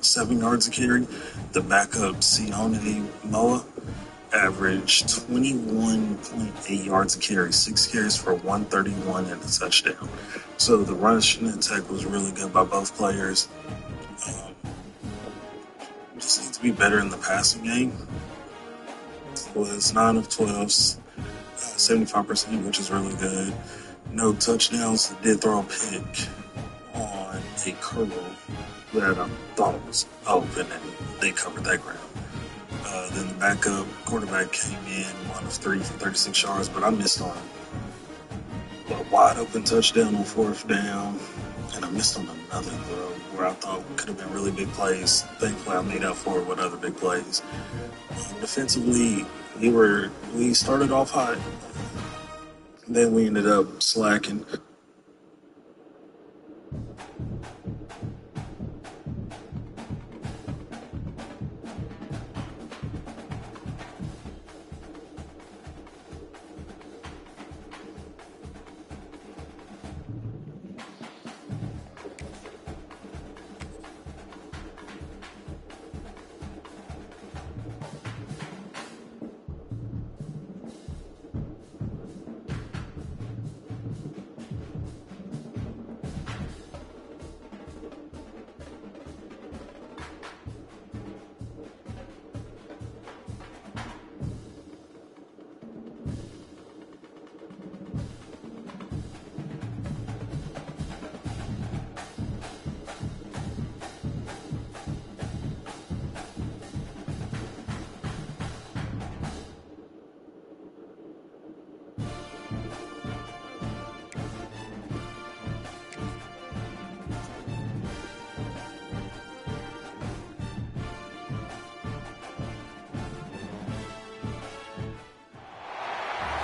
7 yards a carry. The backup, Sione Moa, averaged 21.8 yards a carry, 6 carries for 131 and a touchdown. So the rushing attack was really good by both players. Just need to be better in the passing game. Was 9 of 12, 75%, which is really good. No touchdowns. Did throw a pick on a curl that I thought was open, and they covered that ground. Then the backup quarterback came in 1 of 3 for 36 yards, but I missed on a wide open touchdown on 4th down, and I missed on another throw where I thought could have been really big plays. Thankfully, I made up for it with other big plays. Defensively, we started off hot, then we ended up slacking.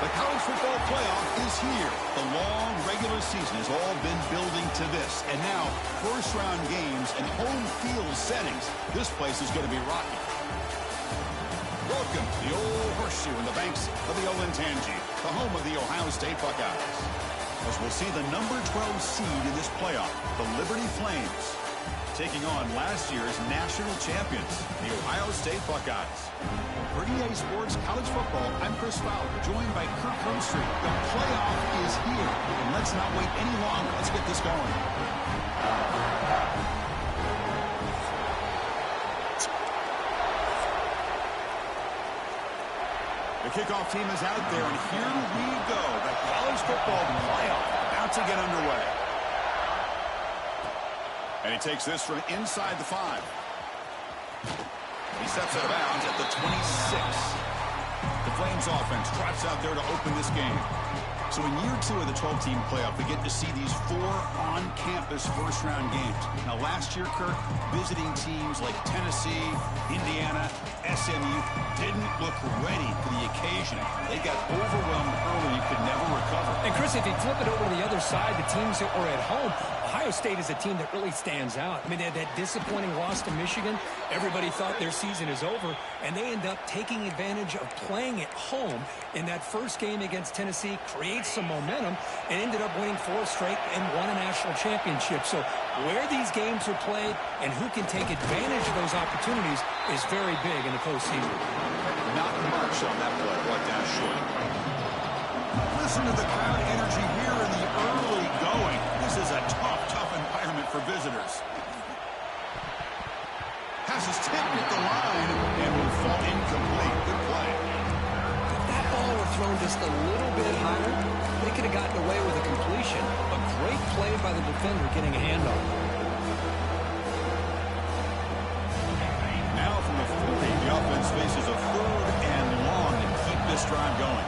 The college football playoff is here. The long regular season has all been building to this. And now, first-round games and home field settings. This place is going to be rocky. Welcome to the old horseshoe in the banks of the Olentangy, the home of the Ohio State Buckeyes. As we'll see the number 12 seed in this playoff, the Liberty Flames, taking on last year's national champions, the Ohio State Buckeyes. For EA Sports College Football, I'm Chris Fowler, joined by Kirk Herbstreit. The playoff is here, and let's not wait any longer. Let's get this going. The kickoff team is out there, and here we go. The college football playoff about to get underway. And he takes this from inside the 5. He steps out of bounds at the 26. The Flames offense trots out there to open this game. So in year 2 of the 12-team playoff, we get to see these 4 on-campus first-round games. Now, last year, Kirk, visiting teams like Tennessee, Indiana, SMU didn't look ready for the occasion. They got overwhelmed early and could never recover. And, Chris, if you flip it over to the other side, the teams that were at home, Ohio State is a team that really stands out. I mean, they had that disappointing loss to Michigan. Everybody thought their season is over, and they end up taking advantage of playing at home in that first game against Tennessee, create some momentum, and ended up winning 4 straight and won a national championship. So where these games are played and who can take advantage of those opportunities is very big in the postseason. Not much on that play. What down short. Listen to the crowd energy here in the early going. This is a tough environment for visitors. Pass is tipped at the line and will fall incomplete. Good play. If that ball were thrown just a little bit higher, they could have gotten away with a completion. A great play by the defender getting a hand on it. Now from the 40, the offense faces a 3rd and long to keep this drive going.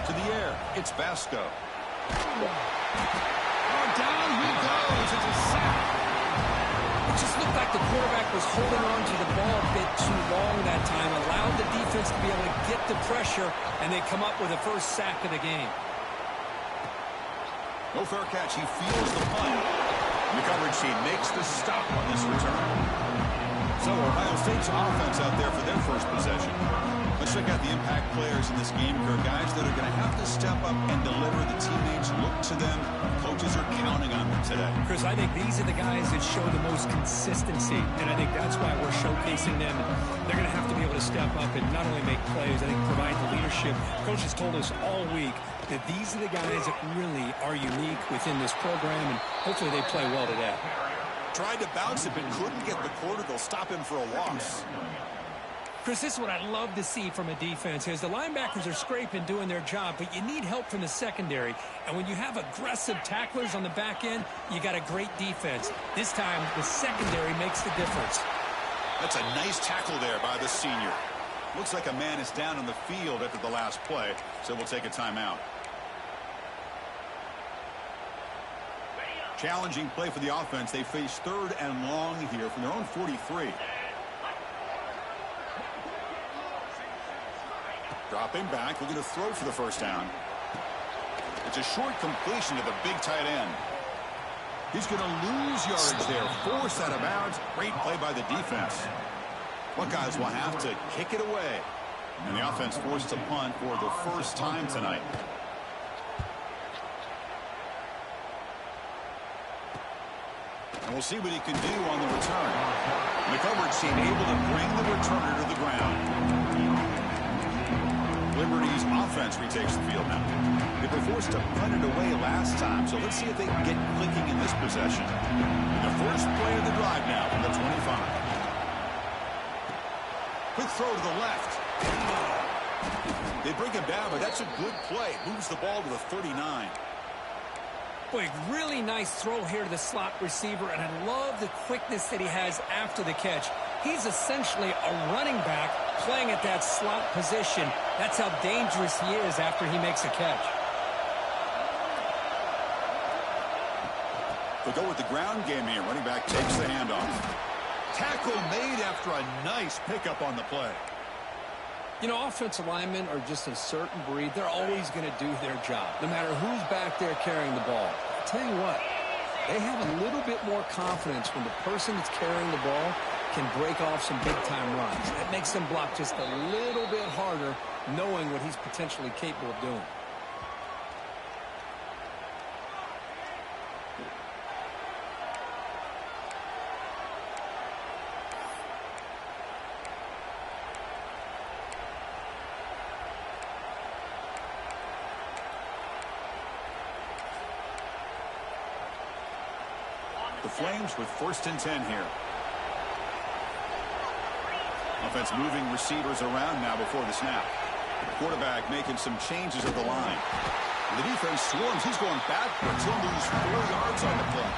To the air, it's Basco. Oh, down he goes. It's a sack. It just looked like the quarterback was holding on to the ball a bit too long that time, allowed the defense to be able to get the pressure, and they come up with the first sack of the game. No fair catch. He feels the punt. The coverage team makes the stop on this return. So Ohio State's offense out there for their first possession. Let's check out the impact players in this game, Kirk. Guys that are going to have to step up and deliver. The teammates look to them. Coaches are counting on them today. Chris, I think these are the guys that show the most consistency, and I think that's why we're showcasing them. They're going to have to be able to step up and not only make plays, I think provide the leadership. Coach has told us all week that these are the guys that really are unique within this program, and hopefully they play well today. Tried to bounce it, but couldn't get the quarter. They'll stop him for a loss. Chris, this is what I love to see from a defense is the linebackers are scraping, doing their job, but you need help from the secondary. And when you have aggressive tacklers on the back end, you got a great defense. This time, the secondary makes the difference. That's a nice tackle there by the senior. Looks like a man is down on the field after the last play, so we'll take a timeout. Challenging play for the offense. They face 3rd and long here from their own 43. Dropping back, looking to throw for the first down. It's a short completion to the big tight end. He's going to lose yardage there. Forced out of bounds. Great play by the defense. Buckeyes will have to kick it away. And the offense forced to punt for the first time tonight. And we'll see what he can do on the return. The coverage team able to bring the returner to the ground. Liberty's offense retakes the field now. They were forced to punt it away last time, so let's see if they can get clicking in this possession. The first play of the drive now from the 25. Quick throw to the left. They bring him down, but that's a good play. Moves the ball to the 39. Boy, really nice throw here to the slot receiver, and I love the quickness that he has after the catch. He's essentially a running back playing at that slot position. That's how dangerous he is after he makes a catch. They'll go with the ground game here. Running back takes the handoff. Tackle made after a nice pickup on the play. You know, offensive linemen are just a certain breed. They're always going to do their job, no matter who's back there carrying the ball. I'll tell you what, they have a little bit more confidence when the person that's carrying the ball can break off some big-time runs. That makes them block just a little bit harder, knowing what he's potentially capable of doing. The Flames with 1st and 10 here. Offense moving receivers around now before the snap. Quarterback making some changes at the line. The defense swarms. He's going backwards. He'll lose 4 yards on the play.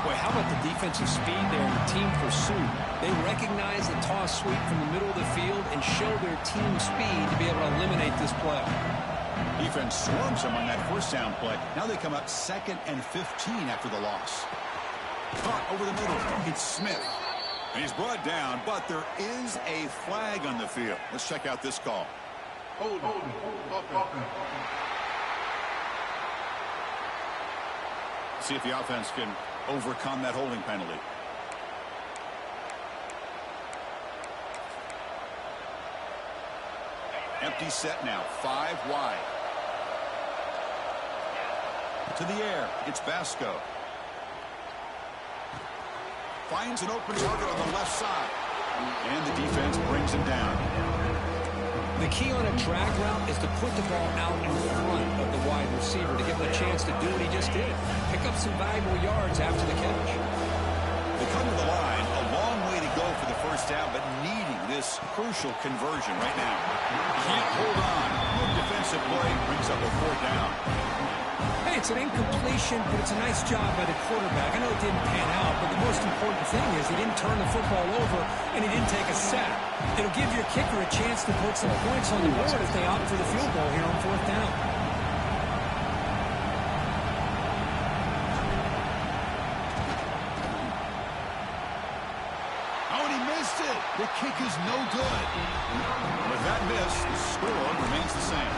Boy, how about the defensive speed there in the team pursuit? They recognize the toss sweep from the middle of the field and show their team speed to be able to eliminate this play. Defense swarms him on that first down play. Now they come up 2nd and 15 after the loss. Caught over the middle. It's Smith. And he's brought down, but there is a flag on the field. Let's check out this call. Hold. See if the offense can overcome that holding penalty. Empty set now, 5 wide. To the air, it's Basco. Finds an open target on the left side. And the defense brings him down. The key on a drag route is to put the ball out in front of the wide receiver to give him a chance to do what he just did. Pick up some valuable yards after the catch. They come to the line, a long way to go for the first down, but needing this crucial conversion right now. Can't hold on. Good defensive play brings up a 4th down. Hey, it's an incompletion, but it's a nice job by the quarterback. I know it didn't pan out, but the most important thing is he didn't turn the football over and he didn't take a sack. It'll give your kicker a chance to put some points on the board if they opt for the field goal here on 4th down. Oh, and he missed it. The kick is no good. With that miss, the score remains the same.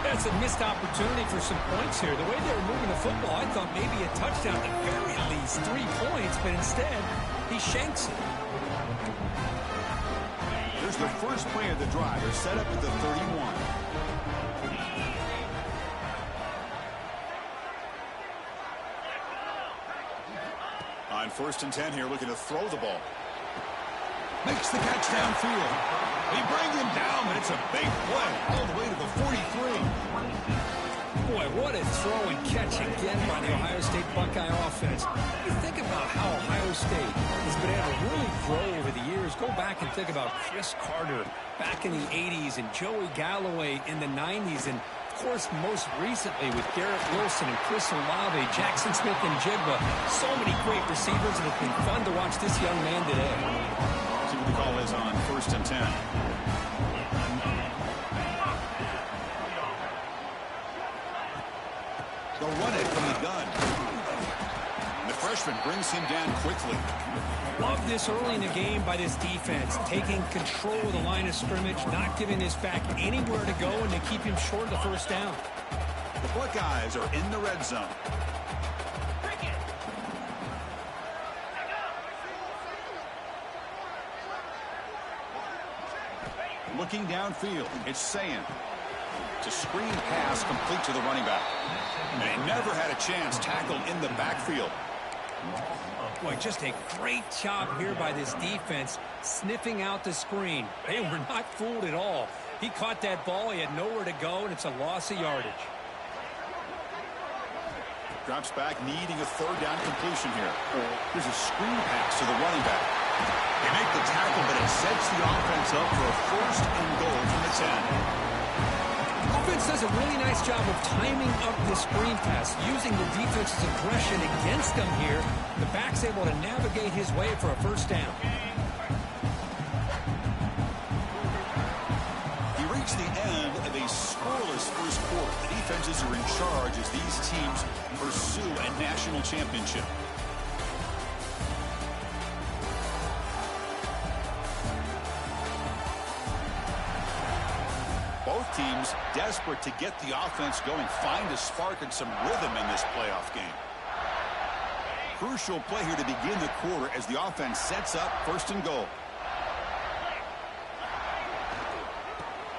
That's a missed opportunity for some points here. The way they were moving the football, I thought maybe a touchdown, at the very least 3 points, but instead, he he shanks it. Here's the first play of the drive. They're set up at the 31. On 1st and 10 here, looking to throw the ball. Makes the catch downfield. They bring him down, but it's a big play all the way to the 43. Boy, what a throw and catch again by the Ohio State Buckeye offense. You think about how Ohio State has been able to really grow over the years. Go back and think about Chris Carter back in the 80s and Joey Galloway in the 90s. And, of course, most recently with Garrett Wilson and Chris Olave, Jackson Smith and Jigba. So many great receivers, and it's been fun to watch this young man today. See what the call is on 1st and 10. They'll run it from the gun. And the freshman brings him down quickly. Love this early in the game by this defense, taking control of the line of scrimmage, not giving this back anywhere to go, and they keep him short of the first down. The Buckeyes are in the red zone. Looking downfield, it's Sayin. It's a screen pass complete to the running back. And they never had a chance tackled in the backfield. Boy, just a great job here by this defense, sniffing out the screen. They were not fooled at all. He caught that ball, he had nowhere to go, and it's a loss of yardage. Drops back, needing a 3rd down completion here. There's a screen pass to the running back. They make the tackle, but it sets the offense up for a 1st and goal from the 10. Offense does a really nice job of timing up the screen pass, using the defense's aggression against them here. The back's able to navigate his way for a 1st down. He reached the end of a scoreless 1st quarter. The defenses are in charge as these teams pursue a national championship. Both teams desperate to get the offense going, find a spark and some rhythm in this playoff game. Crucial play here to begin the quarter as the offense sets up 1st and goal.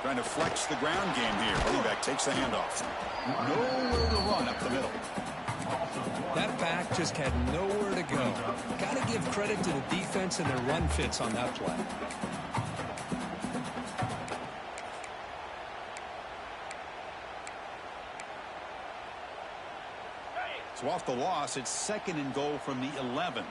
Trying to flex the ground game here. Running back takes the handoff. Nowhere to run up the middle. That back just had nowhere to go. Got to give credit to the defense and their run fits on that play. So off the loss, it's 2nd and goal from the 11.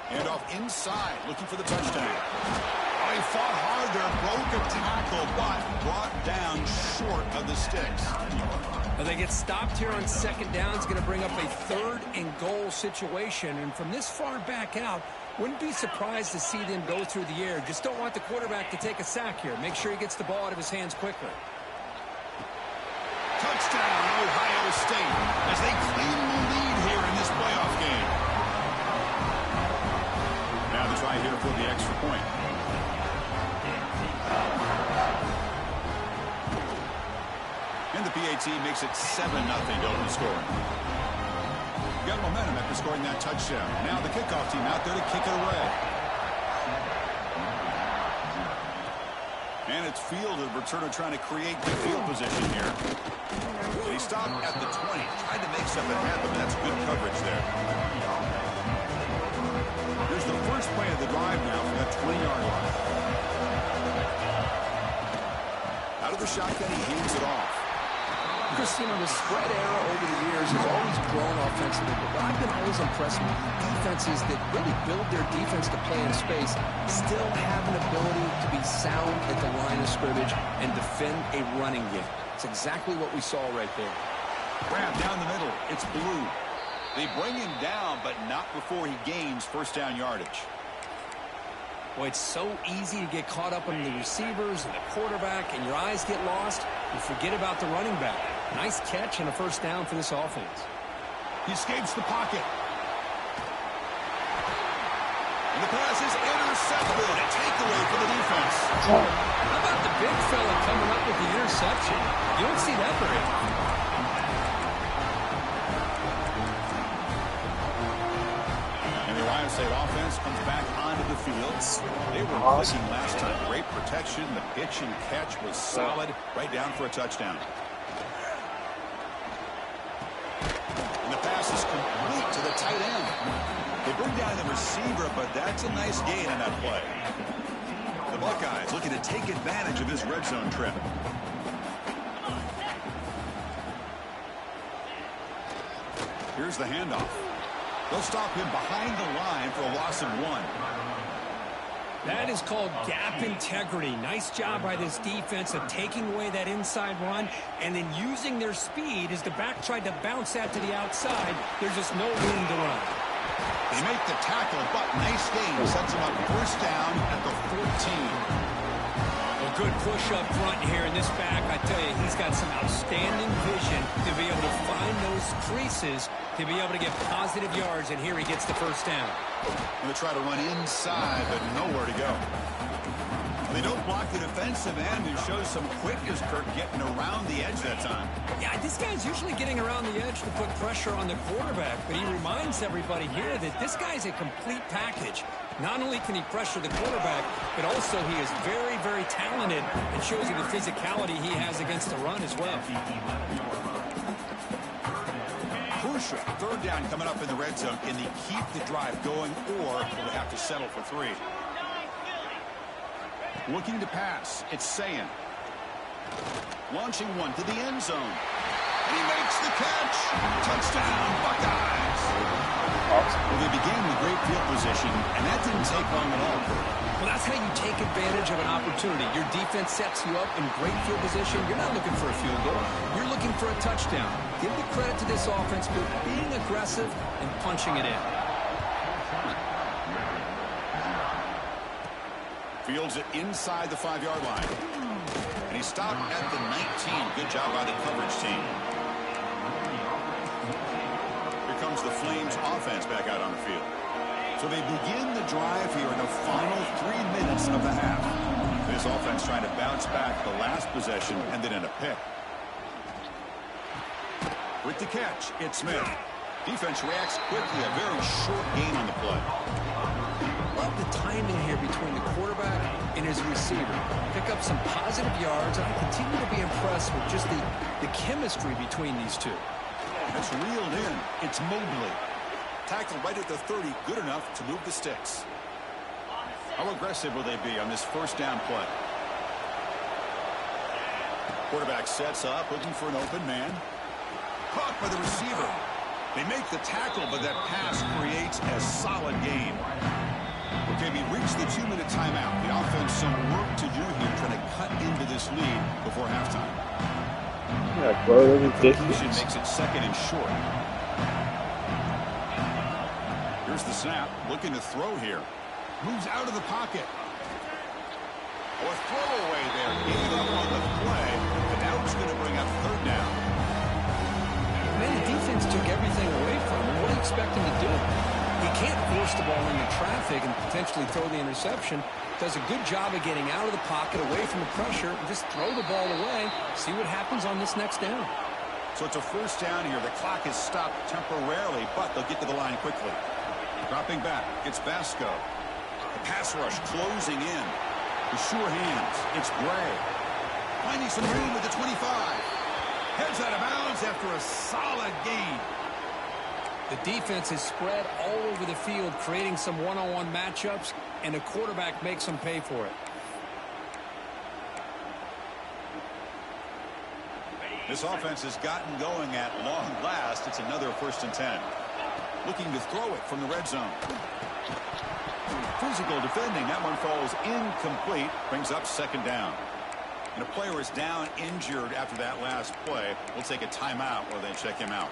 And off inside, looking for the touchdown. Oh, he fought hard there, broke a tackle, but brought down short of the sticks. Well, they get stopped here on 2nd down. It's going to bring up a 3rd and goal situation. And from this far back out, wouldn't be surprised to see them go through the air. Just don't want the quarterback to take a sack here. Make sure he gets the ball out of his hands quickly. Touchdown, Ohio State, as they claim the lead here in this playoff game. Now the try here for the extra point. And the PAT makes it 7-0 to open scoring. Got momentum after scoring that touchdown. Now the kickoff team out there to kick it away. And it's fielded. Returner trying to create good field position here. He stopped at the 20. Tried to make something happen. That's good coverage there. Here's the first play of the drive now from that 20-yard line. Out of the shotgun, he hands it off. Chris, you know, the spread era over the years has always grown offensively, but what I've been always impressed with defenses that really build their defense to play in space still have an ability to be sound at the line of scrimmage and defend a running game. It's exactly what we saw right there. Grab down the middle. It's Blue. They bring him down, but not before he gains 1st down yardage. Boy, it's so easy to get caught up in the receivers and the quarterback, and your eyes get lost. You forget about the running back. Nice catch and a 1st down for this offense. He escapes the pocket. And the pass is intercepted. A takeaway for the defense. How about the big fella coming up with the interception? You don't see that very often. State offense comes back onto the field. They were clicking last time. Great protection. The pitch and catch was solid. Right down for a touchdown. And the pass is complete to the tight end. They bring down the receiver, but that's a nice gain on that play. The Buckeyes looking to take advantage of his red zone trip. Here's the handoff. They'll stop him behind the line for a loss of 1. That is called gap integrity. Nice job by this defense of taking away that inside run and then using their speed as the back tried to bounce that to the outside. There's just no room to run. They make the tackle, but nice gain. Sets him up first down at the 14. A good push up front here in this back. I tell you, he's got some outstanding vision to be able to find those creases, to be able to get positive yards, and here he gets the first down. Going to try to run inside, but nowhere to go. They don't block the defensive end, who shows some quickness, Kirk, getting around the edge that time. Yeah, this guy's usually getting around the edge to put pressure on the quarterback, but he reminds everybody here that this guy's a complete package. Not only can he pressure the quarterback, but also he is very, very talented and shows you the physicality he has against the run as well. Crucial. Third down coming up in the red zone. Can they keep the drive going, or will they have to settle for 3? Looking to pass. It's Sayin. Launching one to the end zone. And he makes the catch. Touchdown, Buckeyes. Well, they began with great field position, and that didn't take long at all. Well, that's how you take advantage of an opportunity. Your defense sets you up in great field position. You're not looking for a field goal. You're looking for a touchdown. Give the credit to this offense for being aggressive and punching it in. Fields it inside the 5-yard line. And he stopped at the 19. Good job by the coverage team. Here comes the Flames offense back out on the field. So they begin the drive here in the final 3 minutes of the half. This offense trying to bounce back the last possession and then in a pick. With the catch, it's Smith. Defense reacts quickly. A very short gain on the play. Love the timing here between the quarterback and his receiver. Pick up some positive yards, and I continue to be impressed with just the chemistry between these two. That's reeled in. It's Mobley. Tackled right at the 30, good enough to move the sticks. How aggressive will they be on this first down play? Quarterback sets up, looking for an open man. Caught by the receiver. They make the tackle, but that pass creates a solid gain. Okay, we reached the 2-minute timeout. The offense some work to do here, trying to cut into this lead before halftime. Yeah, bro, that was Confusion makes it second and short. Here's the snap, looking to throw here. Moves out of the pocket. Oh, a throwaway there. Gave up on the play, but now it's going to bring up third down. Man, the defense took everything away from him. What do you expect him to do? He can't force the ball into traffic and potentially throw the interception. Does a good job of getting out of the pocket, away from the pressure, and just throw the ball away. See what happens on this next down. So it's a first down here. The clock is stopped temporarily, but they'll get to the line quickly. Dropping back, it's Basco. The pass rush closing in. The sure hands, it's Gray. Finding some room at the 25. Heads out of bounds after a solid gain. The defense is spread all over the field, creating some one-on-one matchups, and the quarterback makes them pay for it. This offense has gotten going at long last. It's another 1st and 10. Looking to throw it from the red zone. Physical defending. That one falls incomplete. Brings up 2nd down. And a player is down injured after that last play. We'll take a timeout while they check him out.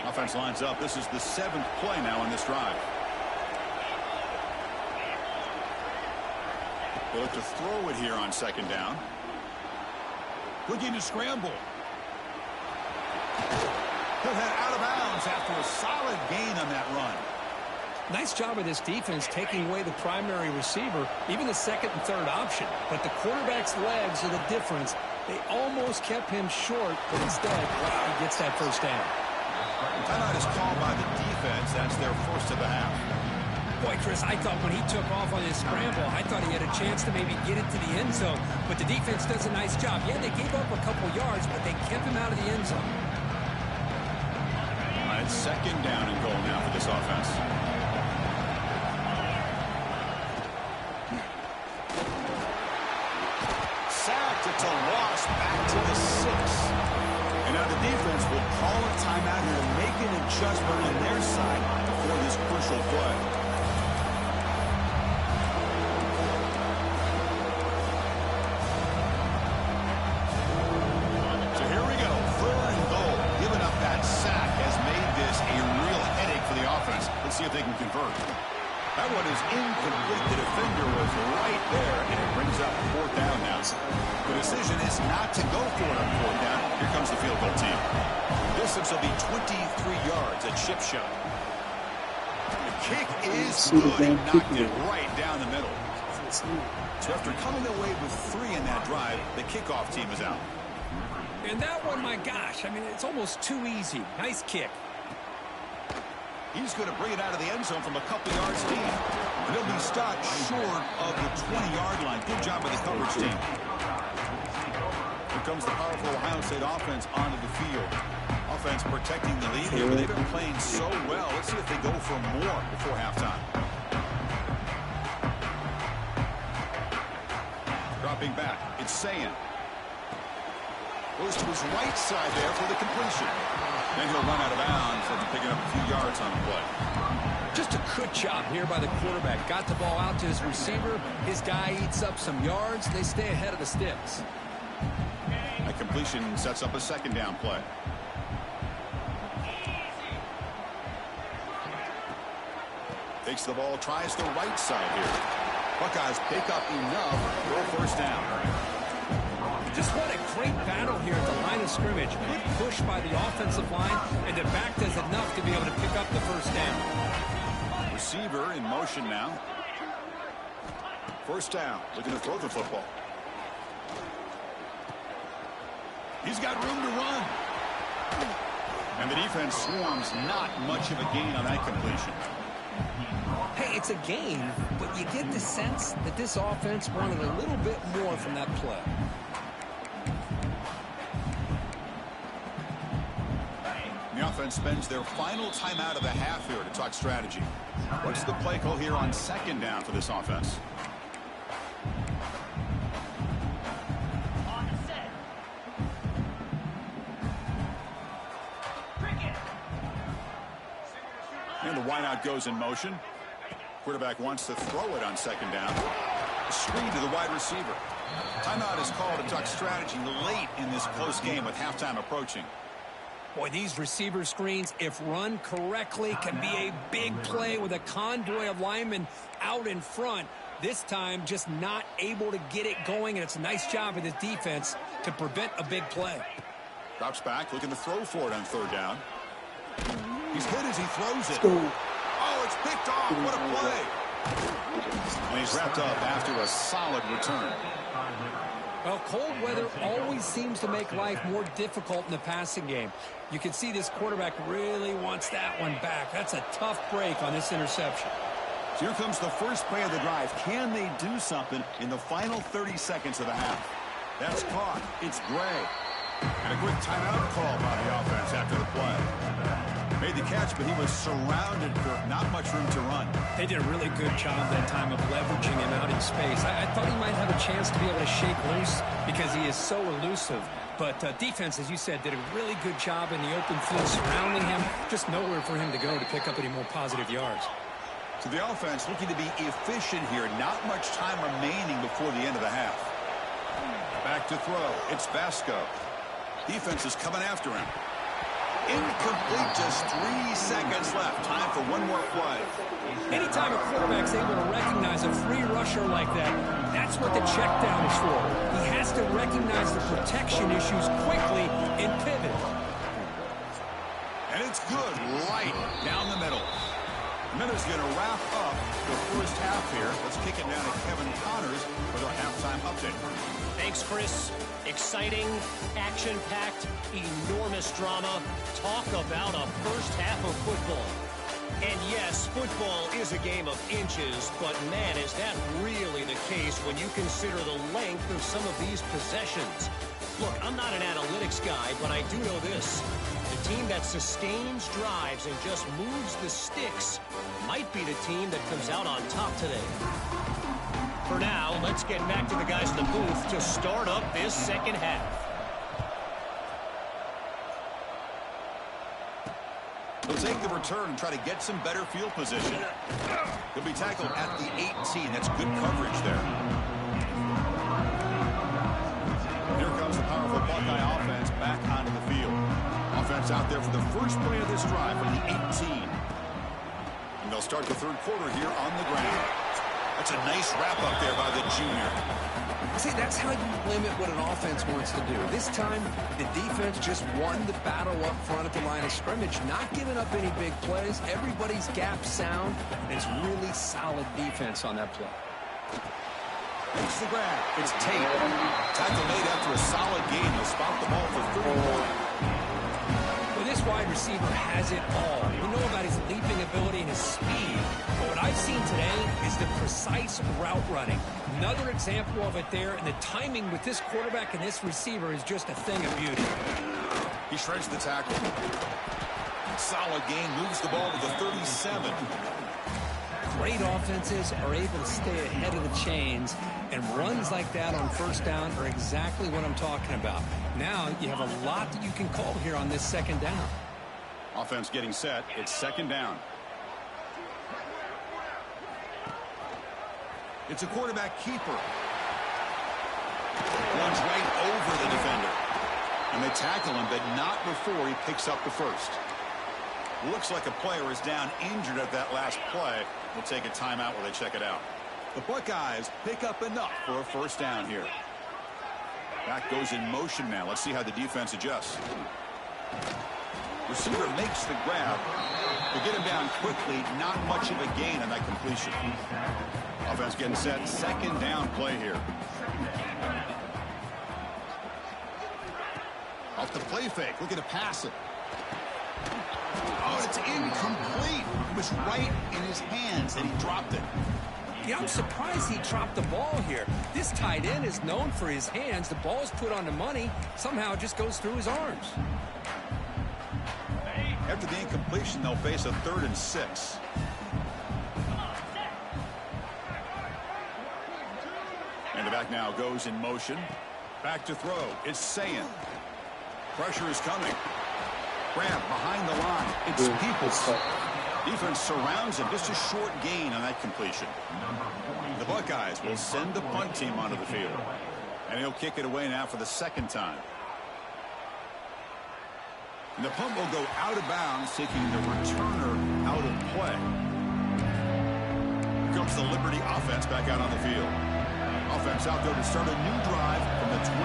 Offense lines up. This is the 7th play now on this drive. They look to throw it here on 2nd down. Looking to scramble. He'll head out of bounds after a solid gain on that run. Nice job of this defense taking away the primary receiver, even the 2nd and 3rd option. But the quarterback's legs are the difference They almost kept him short, but instead, he gets that first down. Timeout is called by the defense. That's their first of the half. Boy, Chris, I thought when he took off on his scramble, I thought he had a chance to maybe get it to the end zone. But the defense does a nice job. Yeah, they gave up a couple yards, but they kept him out of the end zone. All right, second down and goal now for this offense. Sacked. It's a loss back to the 6. And now the defense will call a timeout here to make an adjustment on their side for this crucial play. So here we go. Third and goal. Giving up that sack has made this a real headache for the offense. Let's see if they can convert. That one is incomplete. The defender was right there, and it brings up 4th down now. The decision is not to go for it on 4th down. Here comes the field goal team. Distance will be 23 yards at chip shot. The kick is good. He knocked it right down the middle. So after coming away with 3 in that drive, the kickoff team is out. And that one, my gosh, I mean, it's almost too easy. Nice kick. He's going to bring it out of the end zone from a couple yards deep. And he'll be stopped short of the 20-yard line. Good job by the coverage team. Here comes the powerful Ohio State offense onto the field. Offense protecting the lead here, but they've been playing so well. Let's see if they go for more before halftime. Dropping back, it's Sayan. Goes to his right side there for the completion. Then he'll run out of bounds after picking up a few yards on the play. Just a good job here by the quarterback. Got the ball out to his receiver. His guy eats up some yards. They stay ahead of the sticks. That completion sets up a second down play. Takes the ball, tries the right side here. Buckeyes pick up enough for a first down. Just what a great battle here at the line of scrimmage. Good push by the offensive line, and the back does enough to be able to pick up the first down. Receiver in motion now. First down, looking to throw the football. He's got room to run. And the defense swarms, not much of a gain on that completion. Hey, it's a gain, but you get the sense that this offense wanted a little bit more from that play. The offense spends their final timeout of the half here to talk strategy. What's the play call here on second down for this offense? And the wideout goes in motion. Quarterback wants to throw it on second down. Screen to the wide receiver. Timeout is called to talk strategy late in this close game with halftime approaching. Boy, these receiver screens, if run correctly, can be a big play with a convoy of linemen out in front. This time, just not able to get it going, and it's a nice job of the defense to prevent a big play. Drops back, looking to throw for it on third down. He's hit as he throws it. Oh, it's picked off. What a play. And he's wrapped up after a solid return. Well, cold weather always seems to make life more difficult in the passing game. You can see this quarterback really wants that one back. That's a tough break on this interception. So here comes the first play of the drive. Can they do something in the final 30 seconds of the half? That's caught. It's Gray. And a quick timeout call by the offense after the play. Made the catch, but he was surrounded for not much room to run. They did a really good job that time of leveraging him out in space. I thought he might have a chance to be able to shake loose because he is so elusive. But defense, as you said, did a really good job in the open field surrounding him. Just nowhere for him to go to pick up any more positive yards. So the offense looking to be efficient here. Not much time remaining before the end of the half. Back to throw. It's Vasco. Defense is coming after him. Incomplete, just 3 seconds left. Time for one more play. Anytime a quarterback's able to recognize a free rusher like that, that's what the check down is for. He has to recognize the protection issues quickly and pivot. And it's good right down the middle. The minute's going to wrap up the first half here. Let's kick it down to Kevin Connors with our halftime update. Thanks, Chris. Exciting, action-packed, enormous drama. Talk about a first half of football. And yes, football is a game of inches, but man, is that really the case when you consider the length of some of these possessions. Look, I'm not an analytics guy, but I do know this. The team that sustains drives and just moves the sticks might be the team that comes out on top today. For now, let's get back to the guys in the booth to start up this second half. He'll take the return and try to get some better field position. He'll be tackled at the 18. That's good coverage there. Here comes the powerful Buckeye offense back onto the field. Offense out there for the first play of this drive from the 18. And they'll start the third quarter here on the ground. That's a nice wrap-up there by the junior. See, that's how you limit what an offense wants to do. This time, the defense just won the battle up front at the line of scrimmage, not giving up any big plays. Everybody's gap sound, and it's really solid defense on that play. Makes the grab. It's Tate. Tackle made after a solid game. They'll spot the ball for 31. Well, this wide receiver has it all. We know about his leaping ability and his speed, but what I've seen today is the precise route running. Another example of it there, and the timing with this quarterback and this receiver is just a thing of beauty. He shreds the tackle. Solid gain, moves the ball to the 37. Great offenses are able to stay ahead of the chains, and runs like that on first down are exactly what I'm talking about. Now you have a lot that you can call here on this second down. Offense getting set. It's second down. It's a quarterback keeper. Runs right over the defender. And they tackle him, but not before he picks up the first. Looks like a player is down injured at that last play. We'll take a timeout while they check it out. The Buckeyes pick up enough for a first down here. Back goes in motion now. Let's see how the defense adjusts. Receiver makes the grab. They get him down quickly. Not much of a gain on that completion. Offense getting set. Second down play here. Off the play fake. Looking to pass it. Oh, it's incomplete. It was right in his hands, and he dropped it. Yeah, I'm surprised he dropped the ball here. This tight end is known for his hands. The ball's put on the money. Somehow it just goes through his arms. After the incompletion, they'll face a 3rd and 6. And the back now goes in motion. Back to throw. It's Sayin. Pressure is coming. Grab behind the line. It's Peoples. Defense surrounds him. Just a short gain on that completion. The Buckeyes will send the punt team onto the field. And he'll kick it away now for the second time. And the punt will go out of bounds, taking the returner out of play. Here comes the Liberty offense back out on the field. Offense out there to start a new drive from the 21.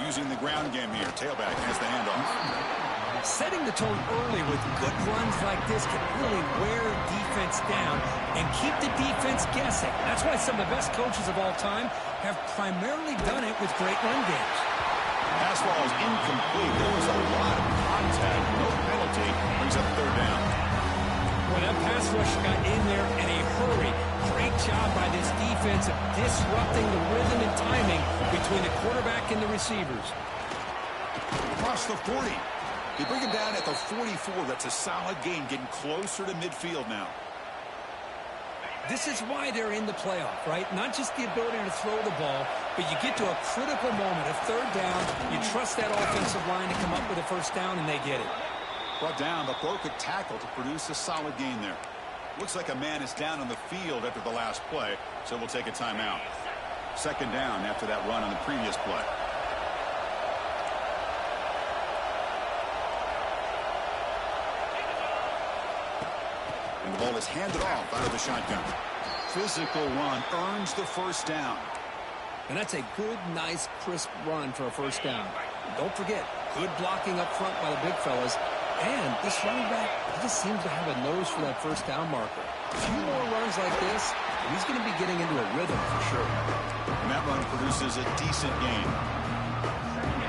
Using the ground game here. Tailback has the handoff. Setting the tone early with good runs like this can really wear defense down and keep the defense guessing. That's why some of the best coaches of all time have primarily done it with great run games. Pass ball is incomplete. There was a lot of contact. No penalty. Brings up third down. When that pass rush got in there in a hurry, great job by this defense of disrupting the rhythm and timing between the quarterback and the receivers. Across the 40. They bring him down at the 44. That's a solid gain, getting closer to midfield now. This is why they're in the playoff, right? Not just the ability to throw the ball, but you get to a critical moment, a third down, you trust that offensive line to come up with a first down, and they get it. Brought down, but broke a tackle to produce a solid gain there. Looks like a man is down on the field after the last play, so we'll take a timeout. Second down after that run on the previous play. And the ball is handed off out of the shotgun. Physical run earns the first down. And that's a good, nice, crisp run for a first down. Don't forget, good blocking up front by the big fellas. And this running back, he just seems to have a nose for that first down marker. A few more runs like this, and he's going to be getting into a rhythm for sure. And that run produces a decent gain.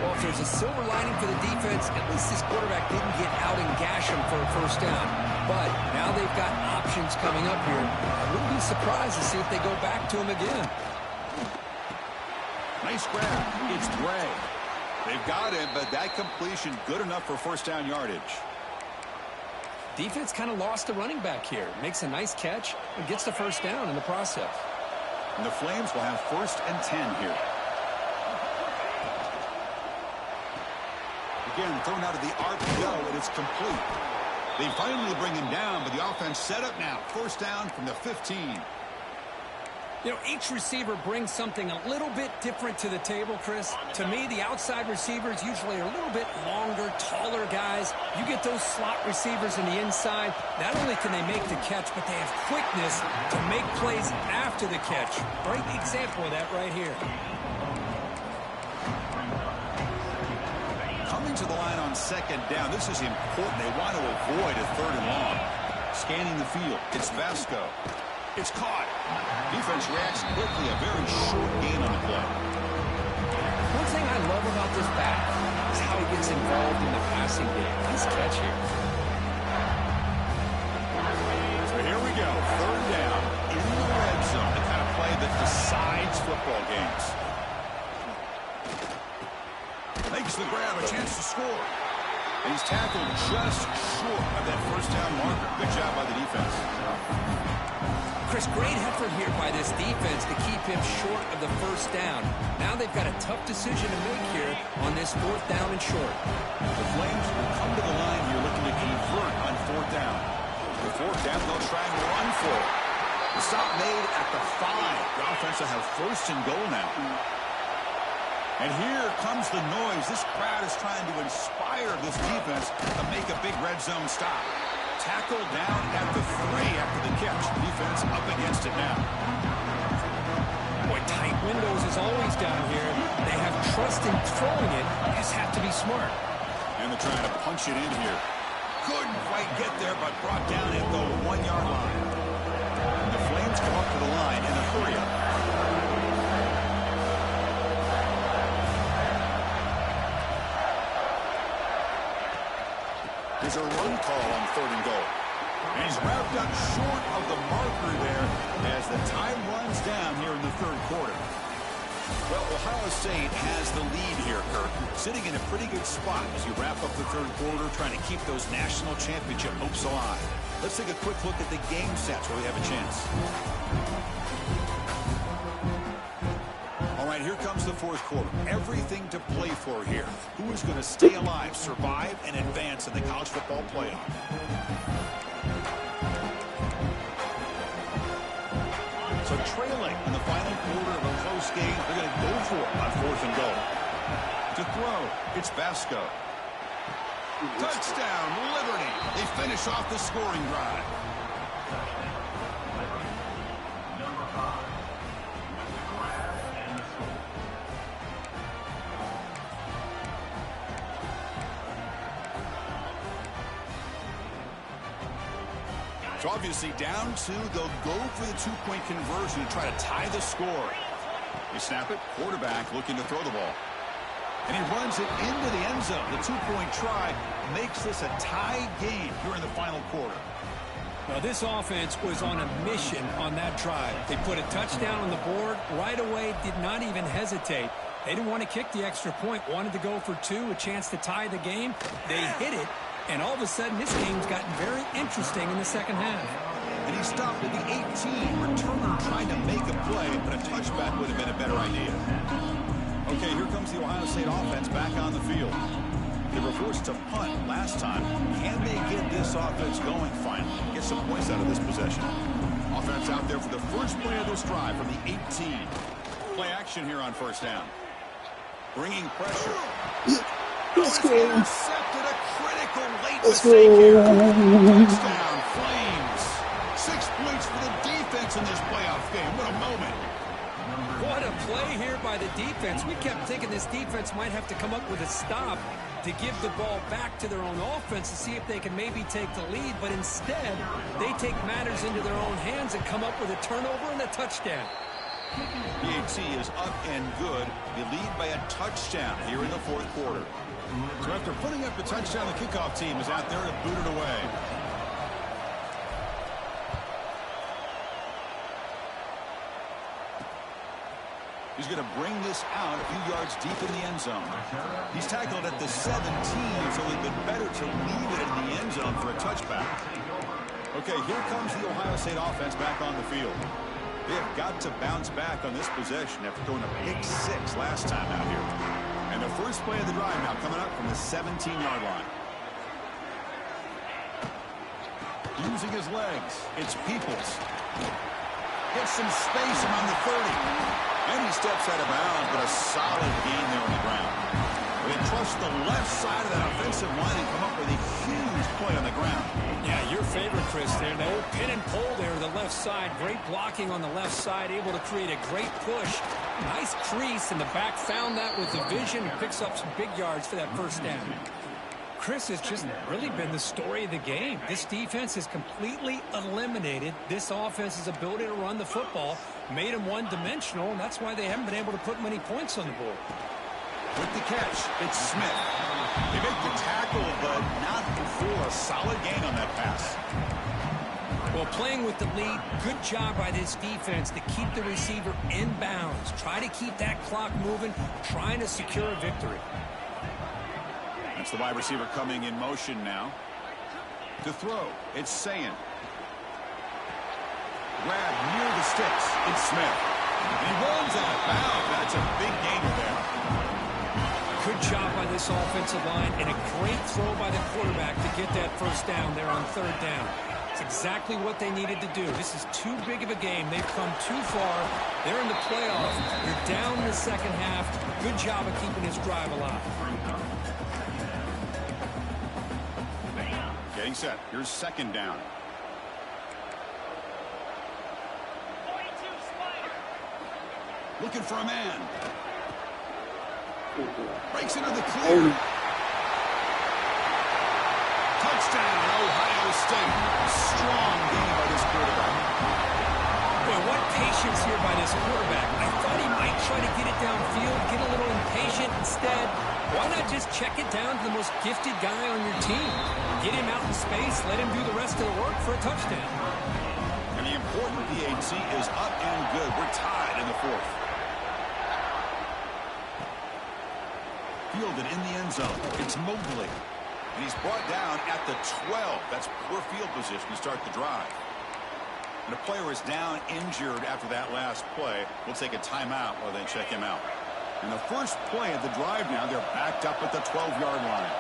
Well, if there's a silver lining for the defense, at least this quarterback didn't get out and gash him for a first down. But now they've got options coming up here. I wouldn't be surprised to see if they go back to him again. Nice grab. It's Bray. They've got him, but that completion good enough for first down yardage. Defense kind of lost the running back here. Makes a nice catch and gets the first down in the process. And the Flames will have 1st and 10 here. Again, thrown out of the RPO, and it's complete. They finally bring him down, but the offense set up now. First down from the 15. You know, each receiver brings something a little bit different to the table, Chris. To me, the outside receivers usually are a little bit longer, taller guys. You get those slot receivers in the inside, not only can they make the catch, but they have quickness to make plays after the catch. Great example of that right here. Coming to the line on 2nd down. This is important. They want to avoid a 3rd and long. Scanning the field. It's Vasco. It's caught. Defense reacts quickly. A very short gain on the play. One thing I love about this back is how he gets involved in the passing game. Nice catch here. So here we go. 3rd down in the red zone. The kind of play that decides football games. Makes the grab, a chance to score. And he's tackled just short of that first down marker. Good job by the defense. Chris, great effort here by this defense to keep him short of the first down. Now they've got a tough decision to make here on this 4th down and short. The Flames will come to the line here looking to convert on 4th down. The 4th down, they'll try and run for it. The stop made at the 5. The offense will have 1st and goal now. And here comes the noise. This crowd is trying to inspire this defense to make a big red zone stop. Tackled down at the 3 after the catch. Defense up against it now. Boy, tight windows as always down here. They have trust in throwing it. They just have to be smart. And they're trying to punch it in here. Couldn't quite get there, but brought down at the 1-yard line. And the Flames come up to the line in a hurry-up. There's a run call on 3rd and goal. And he's wrapped up short of the marker there as the time runs down here in the 3rd quarter. Well, Ohio State has the lead here, Kirk. Sitting in a pretty good spot as you wrap up the 3rd quarter, trying to keep those national championship hopes alive. Let's take a quick look at the game sets where we have a chance. All right, here comes the 4th quarter. Everything to play for here. Who is going to stay alive, survive, and advance in the college football playoff? So trailing in the final quarter of a close game, they're going to go for it on 4th and goal. To throw, it's Vasco. Touchdown, Liberty. They finish off the scoring drive. So obviously down 2, they'll go for the 2-point conversion to try to tie the score. They snap it, quarterback looking to throw the ball. And he runs it into the end zone. The 2-point try makes this a tie game here in the final quarter. Now, this offense was on a mission on that drive. They put a touchdown on the board right away, did not even hesitate. They didn't want to kick the extra point, wanted to go for 2, a chance to tie the game. They hit it. And all of a sudden, this game's gotten very interesting in the second half. And he stopped at the 18. Returner trying to make a play, but a touchback would have been a better idea. Okay, here comes the Ohio State offense back on the field. They were forced to punt last time. Can they get this offense going finally? Get some points out of this possession. Offense out there for the first play of this drive from the 18. Play action here on 1st down. Bringing pressure. Let's go. Intercepted, a critical late Let's mistake here. go. Touchdown, Flames. 6 points for the defense in this playoff game. What a moment. What a play here by the defense. We kept thinking this defense might have to come up with a stop to give the ball back to their own offense to see if they can maybe take the lead, but instead they take matters into their own hands and come up with a turnover and a touchdown. PAT is up and good. They lead by a touchdown here in the fourth quarter. So after putting up a touchdown, the kickoff team is out there to boot it away. He's going to bring this out a few yards deep in the end zone. He's tackled at the 17, so it'd been better to leave it in the end zone for a touchback. Okay, here comes the Ohio State offense back on the field. They have got to bounce back on this possession after throwing a pick 6 last time out here. And the first play of the drive now coming up from the 17-yard line. Using his legs, it's Peoples. Gets some space around the 30. And he steps out of bounds, but a solid gain there on the ground. They trust the left side of that offensive line and come up with a huge play on the ground. Yeah, your favorite, Chris, there. The old pin and pull there, the left side. Great blocking on the left side, able to create a great push. Nice crease, and the back found that with the vision and picks up some big yards for that first down. Chris, has just really been the story of the game. This defense has completely eliminated this offense's ability to run the football, made them one-dimensional, and that's why they haven't been able to put many points on the board. With the catch, it's Smith. They make the tackle, but not before a solid gain on that pass. Well, playing with the lead, good job by this defense to keep the receiver in bounds. Try to keep that clock moving, trying to secure a victory. That's the wide receiver coming in motion now. To throw, it's Sayin. Grab near the sticks, it's Smith. And he rolls out of bounds. That's a big gainer there. Good job by this offensive line and a great throw by the quarterback to get that first down there on third down. It's exactly what they needed to do. This is too big of a game. They've come too far. They're in the playoffs. You're down in the second half. Good job of keeping this drive alive. Getting set. Here's second down. Looking for a man. Breaks into the clear. Touchdown, Ohio State. Strong game by this quarterback. Boy, what patience here by this quarterback. I thought he might try to get it downfield, get a little impatient. Instead, why not just check it down to the most gifted guy on your team? Get him out in space, let him do the rest of the work for a touchdown. And the important PAT is up and good. We're tied in the fourth. Fielded in the end zone. It's Mobley. And he's brought down at the 12. That's poor field position to start the drive. And the player is down injured after that last play. We'll take a timeout while they check him out. And the first play of the drive now, they're backed up at the 12-yard line.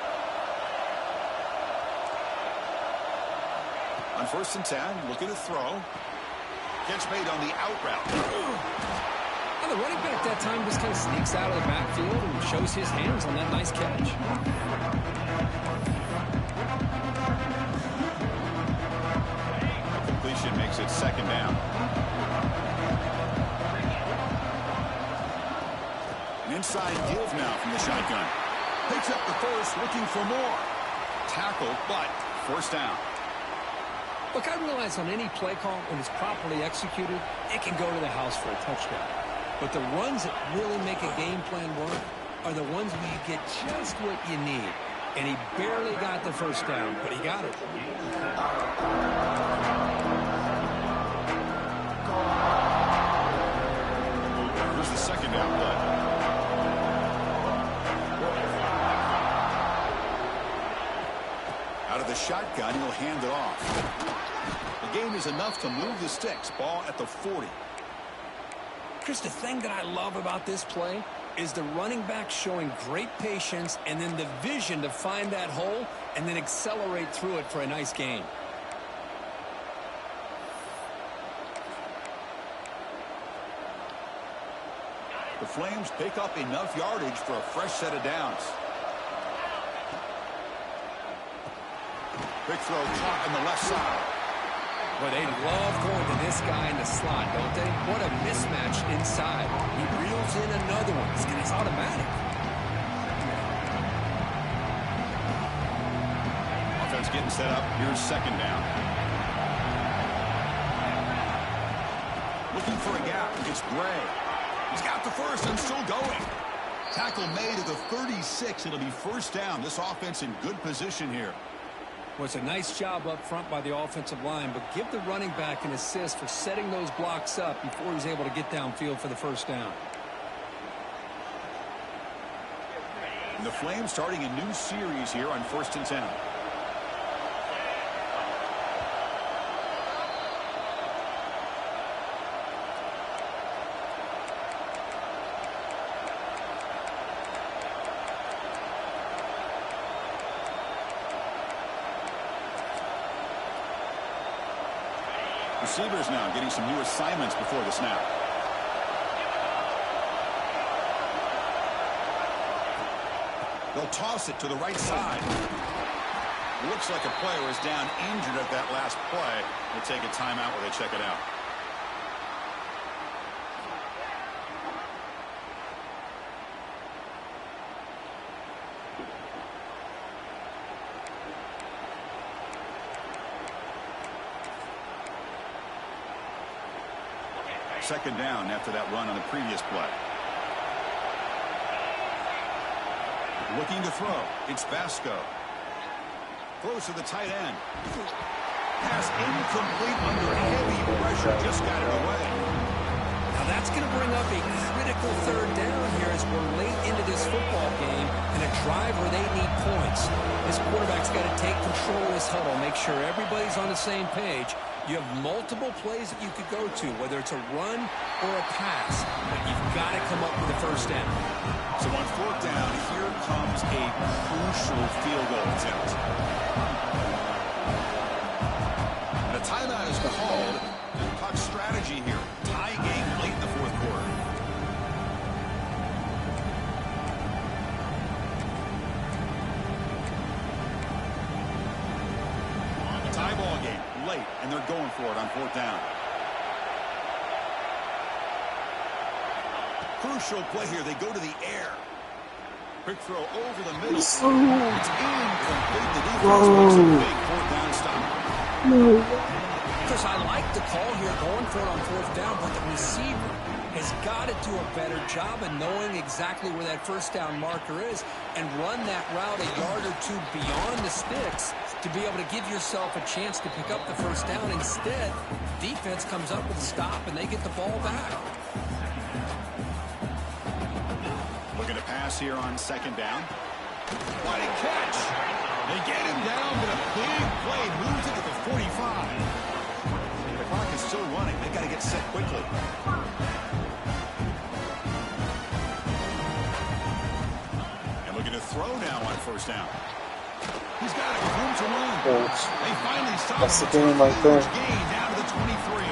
On 1st and 10, looking to throw. Catch made on the out route. The running back that time just kind of sneaks out of the backfield and shows his hands on that nice catch. Completion makes it second down. An inside give now from the shotgun. Picks up the first, looking for more. Tackle, but first down. Look, I realize on any play call, when it's properly executed, it can go to the house for a touchdown. But the runs that really make a game plan work are the ones where you get just what you need. And he barely got the first down, but he got it. Here's the second down play. Out of the shotgun, he'll hand it off. The game is enough to move the sticks. Ball at the 40. Chris, the thing that I love about this play is the running back showing great patience and then the vision to find that hole and then accelerate through it for a nice gain. The Flames pick up enough yardage for a fresh set of downs. Quick throw caught on the left side. Well, they love going to this guy in the slot, don't they? What a mismatch inside. He reels in another one. This guy's automatic. Offense getting set up. Here's second down. Looking for a gap. It's Gray. He's got the first and still going. Tackle made at the 36. It'll be first down. This offense in good position here. Well, it's a nice job up front by the offensive line, but give the running back an assist for setting those blocks up before he's able to get downfield for the first down. And the Flames starting a new series here on 1st and 10. Receivers now getting some new assignments before the snap. They'll toss it to the right side. Looks like a player is down injured at that last play. We'll take a timeout where they check it out. Second down after that run on the previous play. Looking to throw. It's Vasco. Throws to the tight end. Pass incomplete under heavy pressure. Just got it away. Now that's going to bring up a critical third down here as we're late into this football game and a drive where they need points. This quarterback's got to take control of this huddle, make sure everybody's on the same page. You have multiple plays that you could go to, whether it's a run or a pass, but you've got to come up with a first down. So on fourth down, here comes a crucial field goal attempt. And a timeout is called. Talk strategy here. Tie game late in the fourth quarter. A tie ball game late, and they're going for it on fourth down. Crucial play here. They go to the air. Quick throw over the middle. It's incomplete. The defense makes a big fourth down stop. Chris, I like the call here going for it on fourth down, but the receiver has got to do a better job of knowing exactly where that first down marker is and run that route a yard or two beyond the sticks to be able to give yourself a chance to pick up the first down. Instead, defense comes up with a stop and they get the ball back. Looking to pass here on second down. What a catch! They get him down, but a big play moves it to the 45. The clock is still running. They got to get set quickly. And looking to throw now on first down. He's got a room to run. They finally stop him. That's the game right there. Gain down to the 23.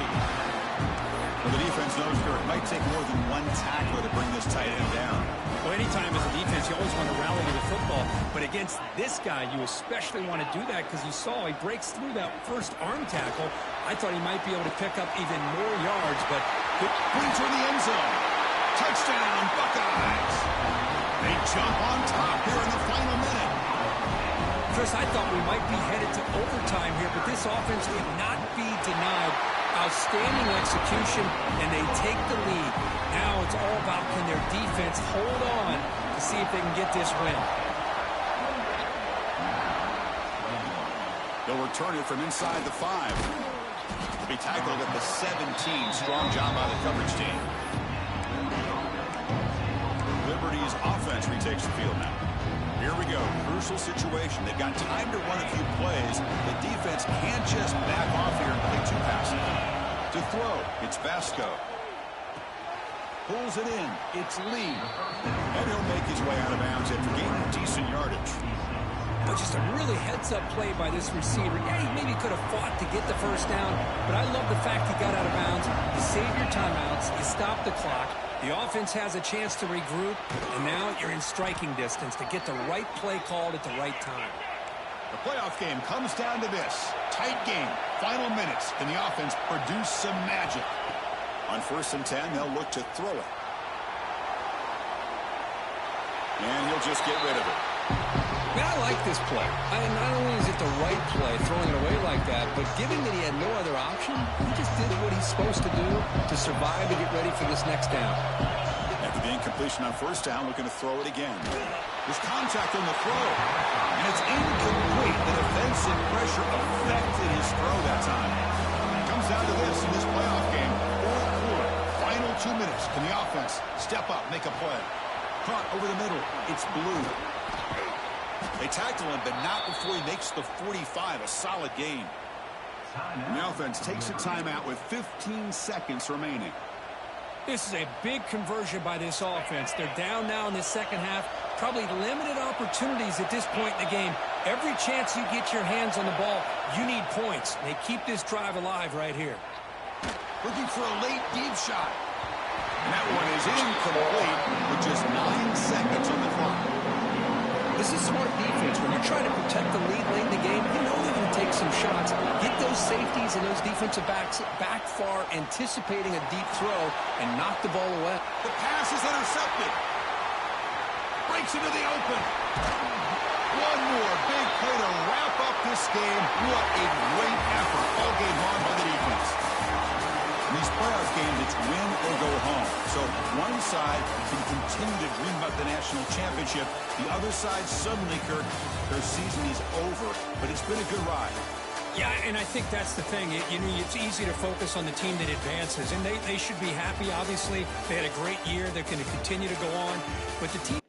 Well, the defense knows it might take more than one tackler to bring this tight end down. Well, anytime as a defense, you always want to rally to the football. But against this guy, you especially want to do that because you saw he breaks through that first arm tackle. I thought he might be able to pick up even more yards, but brings her in the end zone. Touchdown, Buckeyes. They jump on top here in the final minute. Chris, I thought we might be headed to overtime here, but this offense would not be denied. Outstanding execution, and they take the lead. Now it's all about can their defense hold on to see if they can get this win. They'll return it from inside the 5. Be tackled at the 17. Strong job by the coverage team. Liberty's offense retakes the field now. Here we go. Crucial situation. They've got time to run a few plays. The defense can't just back off here and play too passive. To throw, it's Vasco. Pulls it in. It's Lee. And he'll make his way out of bounds after gaining decent yardage. But just a really heads-up play by this receiver. Yeah, he maybe could have fought to get the first down, but I love the fact he got out of bounds. You save your timeouts. You stop the clock. The offense has a chance to regroup, and now you're in striking distance to get the right play called at the right time. The playoff game comes down to this. Tight game. Final minutes. Can the offense produce some magic? On 1st and 10, they'll look to throw it. And he'll just get rid of it. Man, I like this play. Not only is it the right play, throwing it away like that, but given that he had no other option, he just did what he's supposed to do to survive and get ready for this next down. After the incompletion on 1st down, looking to throw it again. There's contact on the throw. And it's incomplete. The defensive pressure affected his throw that time. It comes down to this in this playoff game. 4th quarter. Final 2 minutes. Can the offense step up, make a play? Caught over the middle. It's Blue. They tackle him, but not before he makes the 45. A solid gain. And the offense takes a timeout with 15 seconds remaining. This is a big conversion by this offense. They're down now in the second half. Probably limited opportunities at this point in the game. Every chance you get your hands on the ball, you need points. They keep this drive alive right here. Looking for a late deep shot. And that one is incomplete with just 9 seconds on the clock. This is smart defense. When you're trying to protect the lead late in the game, you know they're going to take some shots. Get those safeties and those defensive backs back far, anticipating a deep throw, and knock the ball away. The pass is intercepted. Breaks into the open. One more big play to wrap up this game. What a great effort all game long by the defense. In these playoff games, it's win or go home. So one side can continue to dream about the national championship. The other side suddenly, Kirk, their season is over. But it's been a good ride. Yeah, and I think that's the thing. It's easy to focus on the team that advances, and they should be happy, obviously. They had a great year. They're going to continue to go on. But the team...